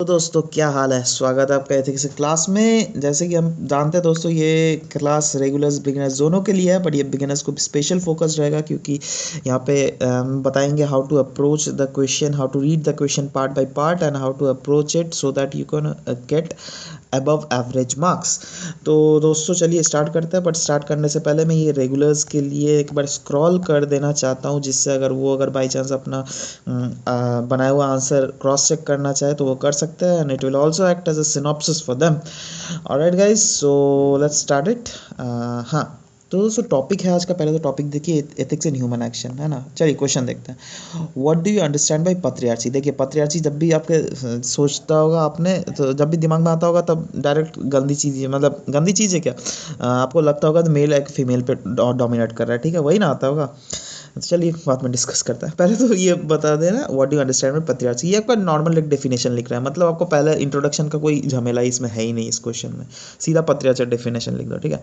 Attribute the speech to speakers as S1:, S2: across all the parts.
S1: तो दोस्तों क्या हाल है। स्वागत है आपका एथिक्स क्लास में। जैसे कि हम जानते हैं दोस्तों, ये क्लास रेगुलर्स बिगिनर्स दोनों के लिए है, बट ये बिगिनर्स को स्पेशल फोकस रहेगा क्योंकि यहाँ पे बताएंगे how to approach the question, how to read the question part by part and how to approach it so that you can get above average marks. तो दोस्तों चलिए स्टार्ट करते हैं, बट स्टार्ट करने से पहले मैं ये रेगुलर्स के लिए एक बार स्क्रॉल कर देना चाहता हूँ, जिससे अगर बाई चांस अपना बनाया हुआ आंसर क्रॉस चेक करना चाहे तो वो कर सकते हैं, and it will also act as a synopsis for them. Alright guys, so let's start it. हाँ, तो दोस्तों टॉपिक है आज का। पहले तो टॉपिक देखिए, एथिक्स इन ह्यूमन एक्शन, है ना। चलिए क्वेश्चन देखते हैं। What do you understand by patriarchy. देखिए पैट्रियार्ची जब भी आपके सोचता होगा आपने, तो जब भी दिमाग में आता होगा तब डायरेक्ट गंदी चीज़ है, मतलब गंदी चीज़ है क्या, आपको लगता होगा तो मेल एक फीमेल पे डोमिनेट कर रहा है, ठीक है, वही ना आता होगा। तो चलिए बाद में डिस्कस करता है। पहले तो ये बता देना व्हाट डू अंडरस्टैंड बाय पैट्रियार्ची। ये आपका नॉर्मल एक डेफिनेशन लिख रहा है, मतलब आपको पहले इंट्रोडक्शन का कोई झमेला इसमें है ही नहीं इस क्वेश्चन में, सीधा पैट्रियार्ची डेफिनेशन लिख दो, ठीक है।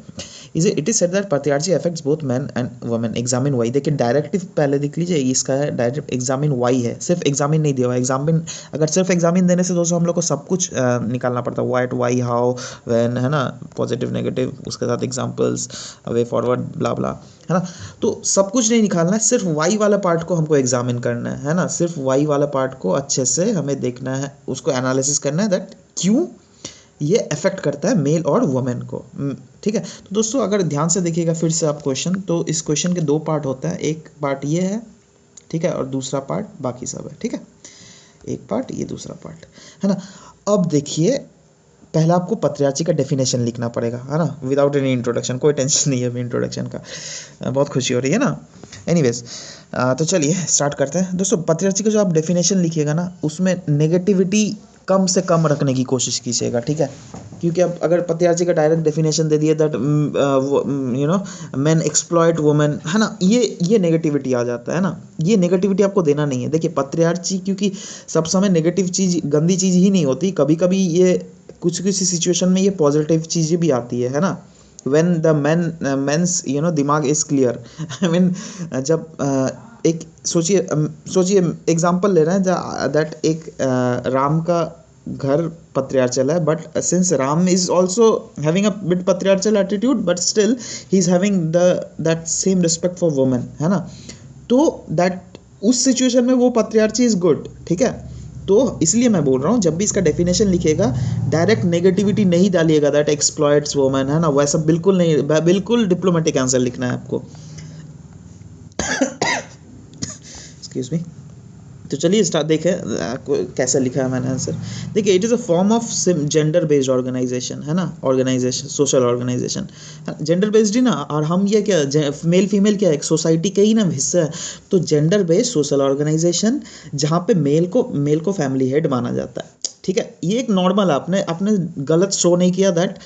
S1: It is said that patriarchy affects both man and women. Examine why. देखिए डायरेक्टिव पहले देख लीजिए, इसका है डायरेक्ट एग्जामिन वाई है, सिर्फ एग्जामिन नहीं दिया हुआ। एग्जामिन अगर सिर्फ एग्जामिन देने से दोस्तों हम लोग को सब कुछ निकालना पड़ता है, व्हाट, वाई, हाउ, व्हेन, है ना, पॉजिटिव नेगेटिव, उसके साथ एग्जांपल्स, वे फॉरवर्ड, ब्ला ब्ला, है ना। तो सब कुछ नहीं निकालना है, सिर्फ वाई वाला पार्ट को हमको एग्जामिन करना है ना। सिर्फ वाई वाला पार्ट को अच्छे से हमें देखना है, उसको एनालिसिस करना है दैट क्यों ये अफेक्ट करता है मेल और वुमेन को, ठीक है। तो दोस्तों अगर ध्यान से देखिएगा फिर से आप क्वेश्चन, तो इस क्वेश्चन के दो पार्ट होते हैं, एक पार्ट ये है, ठीक है, और दूसरा पार्ट बाकी सब है, ठीक है। एक पार्ट ये, दूसरा पार्ट, है ना। अब देखिए पहला आपको पैट्रियार्ची का डेफिनेशन लिखना पड़ेगा, है ना, विदाउट एनी इंट्रोडक्शन। कोई टेंशन नहीं है अभी इंट्रोडक्शन का, बहुत खुशी हो रही है ना। एनीवेज, तो चलिए स्टार्ट करते हैं। दोस्तों पैट्रियार्ची का जो आप डेफिनेशन लिखिएगा ना, उसमें नेगेटिविटी कम से कम रखने की कोशिश कीजिएगा, ठीक है। क्योंकि अब अगर पैट्रियार्ची का डायरेक्ट डेफिनेशन दे दिया दैट मैन एक्सप्लॉइट वुमेन, है ना, ये नेगेटिविटी आ जाता है ना। ये नेगेटिविटी आपको देना नहीं है। देखिए पैट्रियार्ची क्योंकि सब समय नेगेटिव चीज़, गंदी चीज़ ही नहीं होती, कभी कभी ये कुछ किसी सिचुएशन में ये पॉजिटिव चीज़ें भी आती है ना। व्हेन द मेंस दिमाग इज क्लियर। आई मीन जब एक सोचिए एग्जांपल ले रहे हैं दैट एक राम का घर पैट्रियार्चल है, but since Ram is also having a bit patriarchal attitude, but still he is having that same respect for women, है ना। तो दैट उस सिचुएशन में वो पैट्रियार्ची इज गुड, ठीक है। तो इसलिए मैं बोल रहा हूँ जब भी इसका डेफिनेशन लिखेगा डायरेक्ट नेगेटिविटी नहीं डालिएगा दैट एक्सप्लॉइट्स वुमेन, है ना, वैसा बिल्कुल नहीं, बिल्कुल डिप्लोमेटिक आंसर लिखना है आपको। Excuse me. तो चलिए स्टार्ट देखें कैसे लिखा है मैंने आंसर। देखिए it is a form of gender based organisation, है ना, organisation, social organisation, gender based ही ना। और हम ये क्या, मेल फीमेल क्या है, एक सोसाइटी का ही ना हिस्सा है। तो जेंडर बेस्ड सोशल ऑर्गेनाइजेशन जहाँ पे मेल को फैमिली हेड माना जाता है, ठीक है। ये एक नॉर्मल, आपने गलत शो नहीं किया that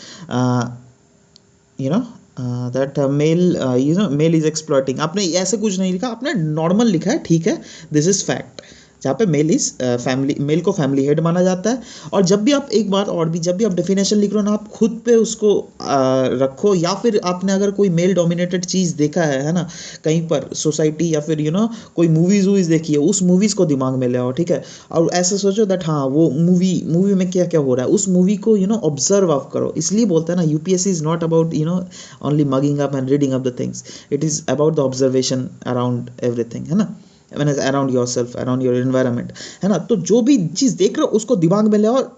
S1: you know that male is exploiting, आपने ऐसे कुछ नहीं लिखा, आपने नॉर्मल लिखा है, ठीक है। दिस इज फैक्ट, जहाँ पे मेल को फैमिली हेड माना जाता है। और जब भी आप, एक बात और भी, जब भी आप डेफिनेशन लिख रहे हो ना, आप खुद पे उसको रखो, या फिर आपने अगर कोई मेल डोमिनेटेड चीज़ देखा है ना, कहीं पर सोसाइटी, या फिर कोई मूवीज़ देखी है, उस मूवीज़ को दिमाग में ले आओ, ठीक है। और ऐसे सोचो दैट हाँ वो मूवी में क्या क्या हो रहा है, उस मूवी को ऑब्जर्व आप करो। इसलिए बोलते हैं ना, UPSC is not about only mugging up and reading up the things, it is about the observation around everything, है ना, around your self, around your environment, है ना। तो जो भी चीज़ देख रहे हो उसको दिमाग में ले और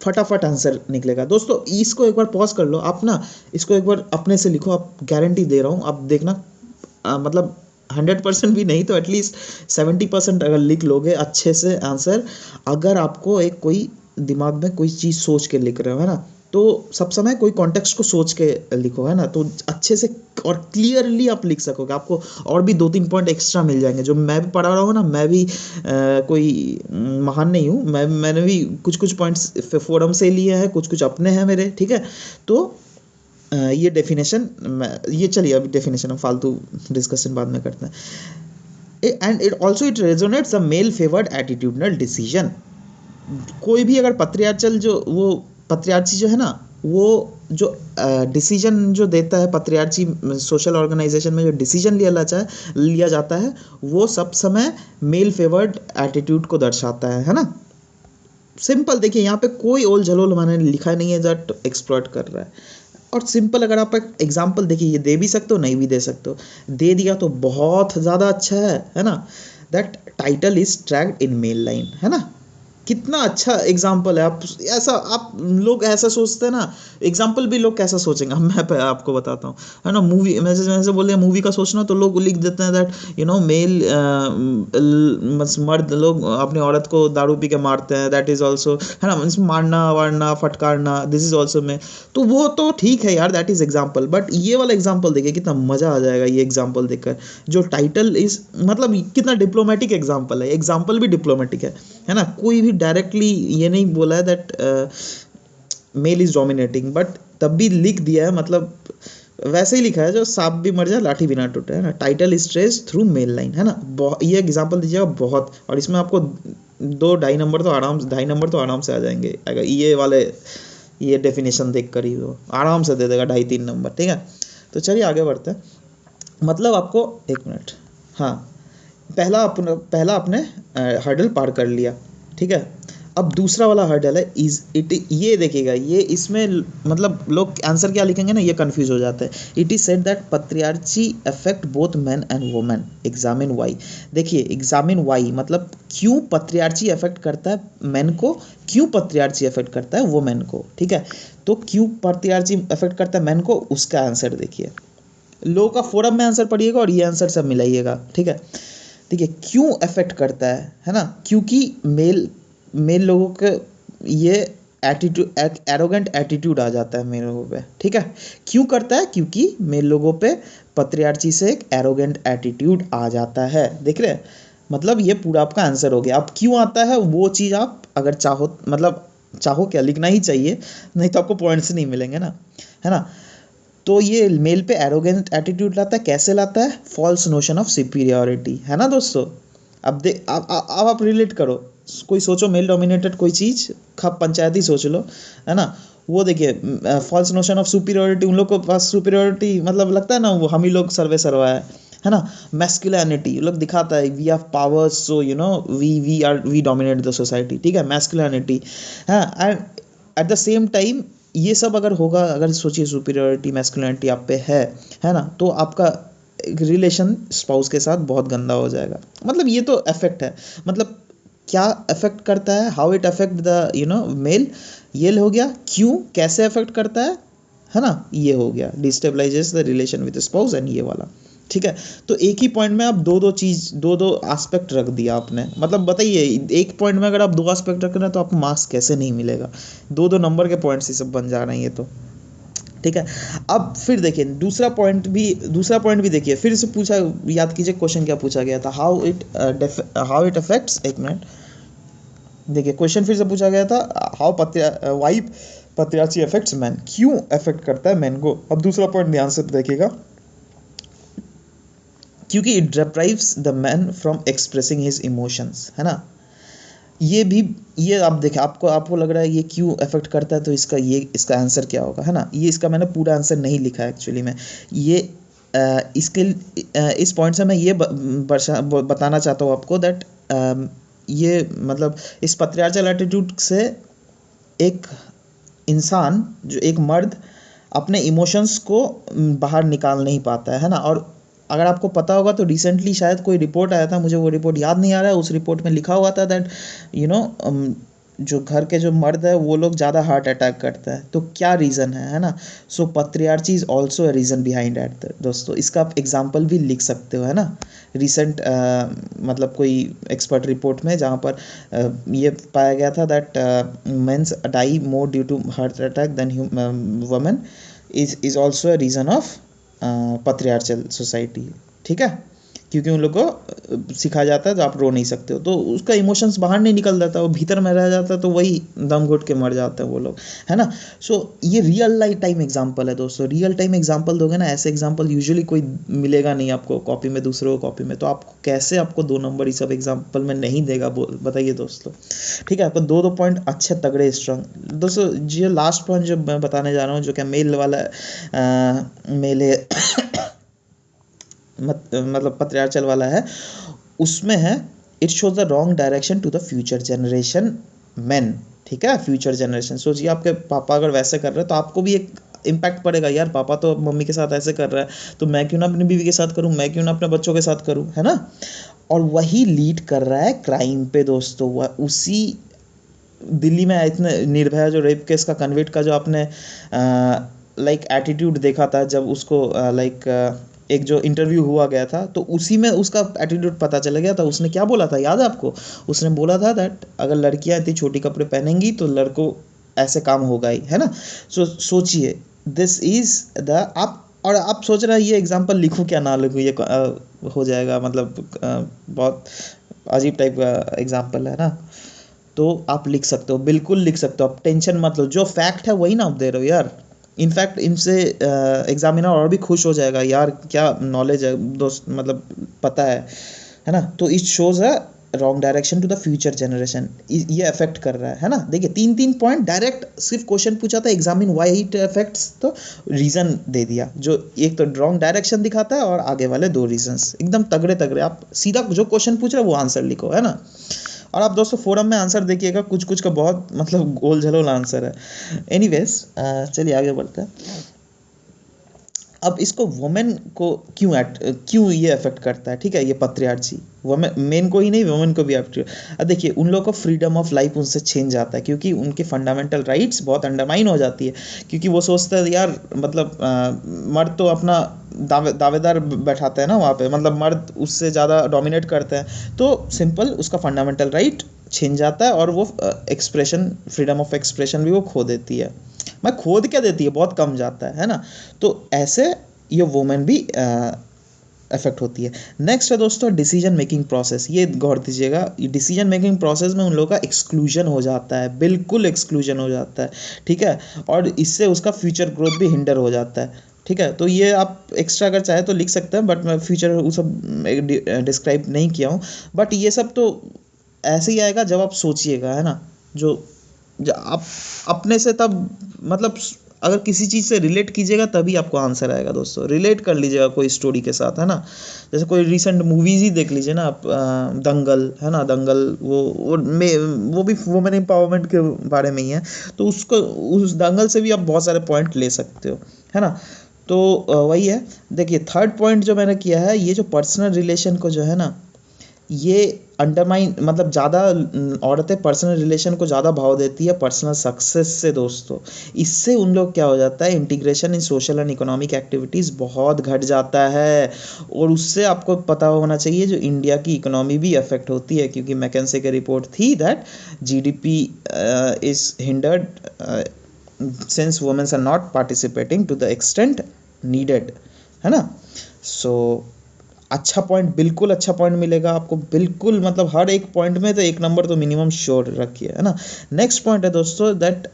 S1: फटाफट आंसर निकलेगा। दोस्तों इसको एक बार पॉज कर लो, आप ना इसको एक बार अपने से लिखो, आप गारंटी दे रहा हूँ, आप देखना, मतलब 100% भी नहीं तो एटलीस्ट 70% अगर लिख लोगे अच्छे से आंसर, अगर आपको एक कोई दिमाग में कोई चीज़ सोच के लिख रहे हो, है ना, तो सब समय कोई कॉन्टेक्स्ट को सोच के लिखो, है ना, तो अच्छे से और क्लियरली आप लिख सकोगे। आपको और भी 2-3 पॉइंट एक्स्ट्रा मिल जाएंगे। जो मैं भी पढ़ा रहा हूँ ना, मैं भी कोई महान नहीं हूँ, मैंने भी कुछ पॉइंट्स फोरम से लिए हैं, कुछ अपने हैं मेरे, ठीक है। तो ये डेफिनेशन, ये चलिए अभी डेफिनेशन हम फालतू डिस्कशन बाद में करते हैं। And it also it resonates a male favoured attitudinal decision. कोई भी अगर पैट्रियार्ची जो है ना, वो जो डिसीजन जो देता है पैट्रियार्ची सोशल ऑर्गेनाइजेशन में, जो डिसीजन लिया जाता है, वो सब समय मेल फेवर्ड एटीट्यूड को दर्शाता है ना। सिंपल देखिए, यहाँ पे कोई ओल झलोल मैंने लिखा नहीं है दैट एक्सप्लॉइट कर रहा है। और सिंपल अगर आप एक एग्जांपल देखिए, ये दे भी सकते हो नहीं भी दे सकते हो, दे दिया तो बहुत ज़्यादा अच्छा है ना। That title is tracked in male line, है ना। कितना अच्छा एग्जाम्पल है। आप ऐसा, आप लोग ऐसा सोचते हैं ना, एग्जाम्पल भी लोग कैसा सोचेंगे मैं आपको बताता हूँ, है ना। मूवी में जैसे बोले मूवी का सोचना, तो लोग लिख देते हैं दैट मेल मर्द लोग अपनी औरत को दारू पी के मारते हैं, दैट इज ऑल्सो, है ना, मारना वारना फटकारना, दिस इज ऑल्सो में। तो वो तो ठीक है यार, दैट इज एग्जाम्पल, बट ये वाला एग्जाम्पल देखिए कितना मजा आ जाएगा ये एग्जाम्पल देखकर। जो टाइटल इज मतलब कितना डिप्लोमेटिक एग्जाम्पल है, एग्जाम्पल भी डिप्लोमेटिक है ना। कोई भी डायरेक्टली ये नहीं बोला है that male is dominating, but तब भी लिख दिया है, मतलब वैसे ही लिखा है जो सांप भी मर जाए लाठी भी ना टूटे, है ना। Title is trace through male line, है ना। ये एग्जांपल दीजिएगा बहुत, और इसमें आपको 2-2.5 नंबर तो आराम से, 2.5 नंबर तो आ जाएंगे अगर ये वाले ये डेफिनेशन देख कर ही वो आराम से दे देगा 2.5-3 नंबर, ठीक है। तो चलिए आगे बढ़ते हैं। मतलब आपको 1 मिनट, हाँ, पहला आपने हर्डल पार कर लिया, ठीक है। अब दूसरा वाला हर्डल है इज इट, ये देखिएगा, ये इसमें मतलब लोग आंसर क्या लिखेंगे ना, ये कंफ्यूज हो जाते हैं। It is said that patriarchy affect both man and women, examine why. देखिए एग्जामिन वाई मतलब क्यों पत्रियार्ची अफेक्ट करता है मैन को, क्यों पत्रियार्ची अफेक्ट करता है वुमेन को, ठीक है। तो क्यों पत्रियार्ची अफेक्ट करता है मैन को, उसका आंसर देखिए, लो का फोरम में आंसर पढ़िएगा और ये आंसर सब मिलाइएगा, ठीक है। देखिए क्यों अफेक्ट करता है ना, क्योंकि मेल मेल लोगों के ये एटीट्यूड, एरोगेंट एटीट्यूड आ जाता है मेल लोगों पे, ठीक है। क्यों करता है, क्योंकि मेल लोगों पे पत्रियार्ची से एक एरोगेंट एटीट्यूड आ जाता है, देख रहे हैं। मतलब ये पूरा आपका आंसर हो गया। अब क्यों आता है वो चीज़ आप अगर चाहो, मतलब चाहो क्या, लिखना ही चाहिए, नहीं तो आपको पॉइंट्स नहीं मिलेंगे ना, है ना। तो ये मेल पे एरोगेंट एटीट्यूड लाता है, कैसे लाता है, फॉल्स नोशन ऑफ सुपीरियरिटी, है ना दोस्तों। अब अब आप रिलेट करो, कोई सोचो मेल डोमिनेटेड कोई चीज़, खप पंचायती सोच लो, है ना। वो देखिए फॉल्स नोशन ऑफ सुपीरियरिटी, उन लोग को पास सुपीरियरिटी मतलब लगता है ना वो हम ही लोग सर्वे है ना। मैस्कुलिनिटी लोग दिखाता है, we have powers, so we dominate the society, ठीक है, मैस्कुलिनिटी, हाँ। And at the same time ये सब अगर होगा, अगर सोचिए सुपीरियरिटी मैस्कुलिनिटी आप पे है ना, तो आपका रिलेशन स्पाउस के साथ बहुत गंदा हो जाएगा। मतलब ये तो अफेक्ट है, मतलब क्या अफेक्ट करता है, how it affect the male, ये हो गया। क्यों कैसे अफेक्ट करता है ना, ये हो गया, destabilises the relation with spouse, and ये वाला, ठीक है। तो एक ही पॉइंट में आप दो एस्पेक्ट रख दिया आपने। मतलब बताइए, एक पॉइंट में अगर आप 2 एस्पेक्ट रख रहे हैं तो आपको मार्क्स कैसे नहीं मिलेगा। 2-2 नंबर के पॉइंट्स ही सब बन जा रहे हैं ये तो, ठीक है। अब फिर देखिए दूसरा पॉइंट भी देखिए, फिर से पूछा, याद कीजिए क्वेश्चन क्या पूछा गया था, हाउ इट अफेक्ट्स, 1 मिनट, देखिए क्वेश्चन फिर से पूछा गया था, वाई पत्रियार्ची अफेक्ट्स मैन, क्यों अफेक्ट करता है मैन को। अब दूसरा पॉइंट ध्यान से देखिएगा, क्योंकि it deprives the man from expressing his emotions, है ना। ये भी, ये आप देखें, आपको लग रहा है ये क्यों अफेक्ट करता है, तो इसका आंसर क्या होगा, है ना। ये इसका मैंने पूरा आंसर नहीं लिखा है एक्चुअली में, ये इसके इस पॉइंट से मैं ये बताना चाहता हूँ आपको दैट ये मतलब इस पत्रियार्चल एटीट्यूड से एक इंसान, जो एक मर्द अपने इमोशंस को बाहर निकाल नहीं पाता है ना। और अगर आपको पता होगा तो रिसेंटली शायद कोई रिपोर्ट आया था, मुझे वो रिपोर्ट याद नहीं आ रहा है, उस रिपोर्ट में लिखा हुआ था दैट यू नो जो घर के जो मर्द है वो लोग ज़्यादा हार्ट अटैक करते हैं, तो क्या रीज़न है ना। So patriarchy is also a reason behind that दोस्तों, इसका आप एग्जाम्पल भी लिख सकते हो, है ना। रिसेंट मतलब कोई एक्सपर्ट रिपोर्ट में जहाँ पर ये पाया गया था that mens die more due to heart attack than women is also a reason of patriarchal society, ठीक है। क्योंकि उन लोग को सिखाया जाता है तो आप रो नहीं सकते हो, तो उसका इमोशंस बाहर नहीं निकल जाता, वो भीतर में रह जाता है, तो वही दम घुट के मर जाते हैं वो लोग, है ना। सो ये रियल लाइफ टाइम एग्जांपल है दोस्तों, रियल टाइम एग्जांपल दोगे ना, ऐसे एग्जांपल यूजुअली कोई मिलेगा नहीं आपको कॉपी में, दूसरों को कॉपी में, तो आपको कैसे आपको 2 नंबर ये सब एग्जाम्पल में नहीं देगा, बताइए दोस्तों, ठीक है। आपको 2-2 पॉइंट अच्छे तगड़े स्ट्रांग दोस्तों। जो लास्ट पॉइंट जो मैं बताने जा रहा हूँ, जो क्या मेल वाला मेल है मतलब पत्रियार्चल वाला है, उसमें है, it shows the wrong direction to the future generation men, ठीक है, फ्यूचर जनरेशन। सोचिए आपके पापा अगर वैसे कर रहे हैं तो आपको भी एक इम्पैक्ट पड़ेगा, यार पापा तो मम्मी के साथ ऐसे कर रहा है, तो मैं क्यों ना अपनी बीवी के साथ करूं, मैं क्यों ना अपने बच्चों के साथ करूं, है ना। और वही लीड कर रहा है क्राइम पे दोस्तों। वह उसी दिल्ली में इतने निर्भया जो रेप केस का कन्विक्ट का जो आपने लाइक एटीट्यूड देखा था जब उसको लाइक एक जो इंटरव्यू हुआ गया था, तो उसी में उसका एटीट्यूड पता चला गया था। उसने क्या बोला था याद है आपको? उसने बोला था दैट अगर लड़कियां इतनी छोटी कपड़े पहनेंगी तो लड़कों ऐसे काम होगा ही, है ना। सोचिए दिस इज द आप, और आप सोच रहे हैं ये एग्जाम्पल लिखूं क्या ना लिखूं, ये हो जाएगा मतलब बहुत अजीब टाइप का एग्जाम्पल है ना। तो आप लिख सकते हो, बिल्कुल लिख सकते हो, आप टेंशन मत लो, जो फैक्ट है वही ना आप दे रहे हो यार। इनफैक्ट इनसे एग्जामिनर और भी खुश हो जाएगा, यार क्या नॉलेज है दोस्त, मतलब पता है ना। तो it shows a wrong direction to the future generation, ये अफेक्ट कर रहा है ना। देखिए 3 पॉइंट डायरेक्ट, सिर्फ क्वेश्चन पूछा था एग्जामिन व्हाई इट अफेक्ट्स, तो रीजन दे दिया, जो एक तो रॉन्ग डायरेक्शन दिखाता है और आगे वाले 2 रीजंस एकदम तगड़े तगड़े। आप सीधा जो क्वेश्चन पूछ रहे हो वो आंसर लिखो, है ना। और आप दोस्तों फोरम में आंसर देखिएगा, कुछ कुछ का बहुत मतलब गोल झलोल आंसर है। एनीवेज चलिए आगे बढ़ते हैं। अब इसको वुमेन को क्यों ये अफेक्ट करता है, ठीक है, ये पत्रियार्ची वुमेन, मेन को ही नहीं वुमेन को भी अफेक्ट। अब देखिए उन लोगों को फ्रीडम ऑफ लाइफ उनसे छीन जाता है, क्योंकि उनकी फंडामेंटल राइट्स बहुत अंडरमाइन हो जाती है, क्योंकि वो सोचते हैं यार मतलब मर्द तो अपना दावेदार बैठाते हैं ना वहाँ पे, मतलब मर्द उससे ज़्यादा डोमिनेट करते हैं, तो सिंपल उसका फंडामेंटल राइट छीन जाता है और वो एक्सप्रेशन, फ्रीडम ऑफ एक्सप्रेशन भी वो खो देती है। मैं खोद क्या देती है, बहुत कम जाता है ना। तो ऐसे ये वुमेन भी अफेक्ट होती है। नेक्स्ट है दोस्तों डिसीजन मेकिंग प्रोसेस, ये गौर दीजिएगा, डिसीजन मेकिंग प्रोसेस में उन लोगों का एक्सक्लूजन हो जाता है, बिल्कुल एक्सक्लूजन हो जाता है, ठीक है, और इससे उसका फ्यूचर ग्रोथ भी हिंडर हो जाता है, ठीक है। तो ये आप एक्स्ट्रा अगर चाहे तो लिख सकते हैं, बट मैं फ्यूचर वो सब डिस्क्राइब नहीं किया हूँ, बट ये सब तो ऐसे ही आएगा जब आप सोचिएगा, है ना। जो आप अपने से तब मतलब अगर किसी चीज़ से रिलेट कीजिएगा तभी आपको आंसर आएगा दोस्तों। रिलेट कर लीजिएगा कोई स्टोरी के साथ, है ना। जैसे कोई रिसेंट मूवीज़ ही देख लीजिए ना आप, दंगल, है ना, दंगल वो भी वुमेन एम्पावरमेंट के बारे में ही है, तो उसको उस दंगल से भी आप बहुत सारे पॉइंट ले सकते हो, है ना। तो वही है। देखिए थर्ड पॉइंट जो मैंने किया है, ये जो पर्सनल रिलेशन को जो है ना, ये अंडरमाइन, मतलब ज़्यादा औरतें पर्सनल रिलेशन को ज़्यादा भाव देती है पर्सनल सक्सेस से दोस्तों। इससे उन लोग क्या हो जाता है, integration in social and economic activities बहुत घट जाता है। और उससे आपको पता होना चाहिए जो इंडिया की इकोनॉमी भी अफेक्ट होती है, क्योंकि मैकेंसे की रिपोर्ट थी that GDP is hindered since womens are not participating to the extent needed, है ना। सो अच्छा पॉइंट, बिल्कुल अच्छा पॉइंट मिलेगा आपको, बिल्कुल मतलब हर एक पॉइंट में तो 1 नंबर तो मिनिमम श्योर रखिए, है ना। नेक्स्ट पॉइंट है दोस्तों दैट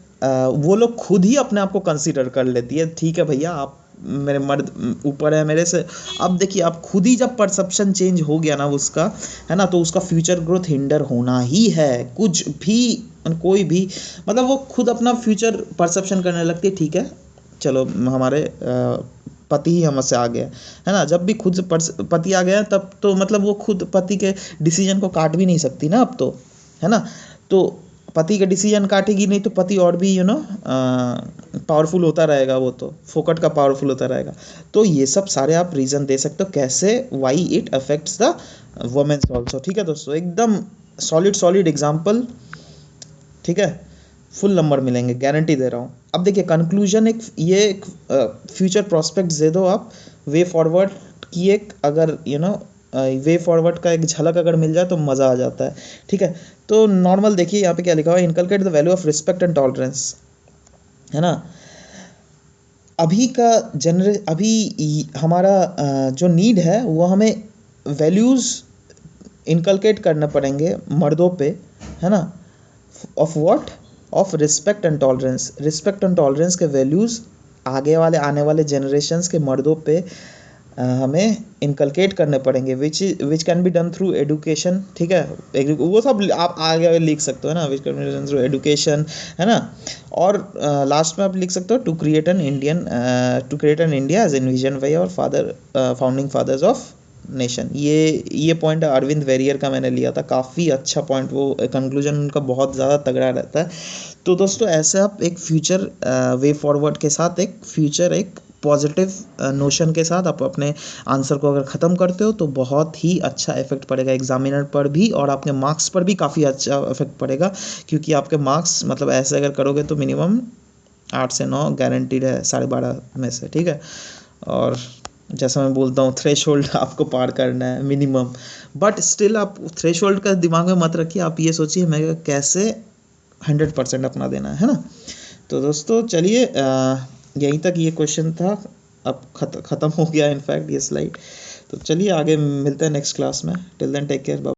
S1: वो लोग खुद ही अपने आप को कंसीडर कर लेती है, ठीक है भैया आप मेरे मर्द ऊपर है मेरे से। अब देखिए आप खुद ही जब परसेप्शन चेंज हो गया ना उसका, है ना, तो उसका फ्यूचर ग्रोथ हिंडर होना ही है। कुछ भी कोई भी मतलब वो खुद अपना फ्यूचर परसेप्शन करने लगती है, ठीक है चलो हमारे पति ही हमसे आ गया, है ना। जब भी खुद पति आ गया तब तो मतलब वो खुद पति के डिसीजन को काट भी नहीं सकती ना अब तो, है ना। तो पति के डिसीजन काटेगी नहीं तो पति और भी पावरफुल होता रहेगा, वो तो फोकट का पावरफुल होता रहेगा। तो ये सब सारे आप रीज़न दे सकते हो कैसे why it affects the womens also, ठीक है दोस्तों, एकदम सॉलिड एग्जाम्पल, ठीक है, फुल नंबर मिलेंगे, गारंटी दे रहा हूँ। अब देखिए कंक्लूजन, एक फ्यूचर प्रोस्पेक्ट्स दे दो आप, वे फॉरवर्ड की एक अगर वे फॉरवर्ड का एक झलक अगर मिल जाए तो मज़ा आ जाता है, ठीक है। तो नॉर्मल देखिए यहाँ पे क्या लिखा हुआ है, inculcate the value of respect and tolerance, है ना। अभी हमारा जो नीड है वो हमें वैल्यूज़ इनकलकेट करने पड़ेंगे मर्दों पे, है ना, of what, of respect and tolerance. Respect and tolerance के वैल्यूज़ आने वाले जनरेशन्स के मर्दों पे हमें इनकलकेट करने पड़ेंगे, विच can be done through education, ठीक है, वो सब आप आगे लिख सकते हो ना, which can be done through education, है ना। और लास्ट में आप लिख सकते हो to create an India as envision by our founding fathers of nation. ये पॉइंट अरविंद वेरियर का मैंने लिया था, काफ़ी अच्छा पॉइंट, वो कंक्लूजन उनका बहुत ज़्यादा तगड़ा रहता है। तो दोस्तों ऐसे आप एक फ्यूचर वे फॉरवर्ड के साथ, एक पॉजिटिव नोशन के साथ आप अपने आंसर को अगर ख़त्म करते हो तो बहुत ही अच्छा इफेक्ट पड़ेगा एग्जामिनर पर भी, और आपके मार्क्स पर भी काफ़ी अच्छा इफेक्ट पड़ेगा, क्योंकि आपके मार्क्स मतलब ऐसे अगर करोगे तो मिनिमम 8 से 9 गारंटीड है 12.5 में से, ठीक है। और जैसा मैं बोलता हूँ थ्रेशोल्ड आपको पार करना है मिनिमम, बट स्टिल आप थ्रेशोल्ड का दिमाग में मत रखिए, आप ये सोचिए मैं कैसे 100% अपना देना है ना। तो दोस्तों चलिए यहीं तक ये क्वेश्चन था, अब ख़त्म हो गया इनफैक्ट ये स्लाइड। तो चलिए आगे मिलते हैं नेक्स्ट क्लास में, टिल देन टेक केयर।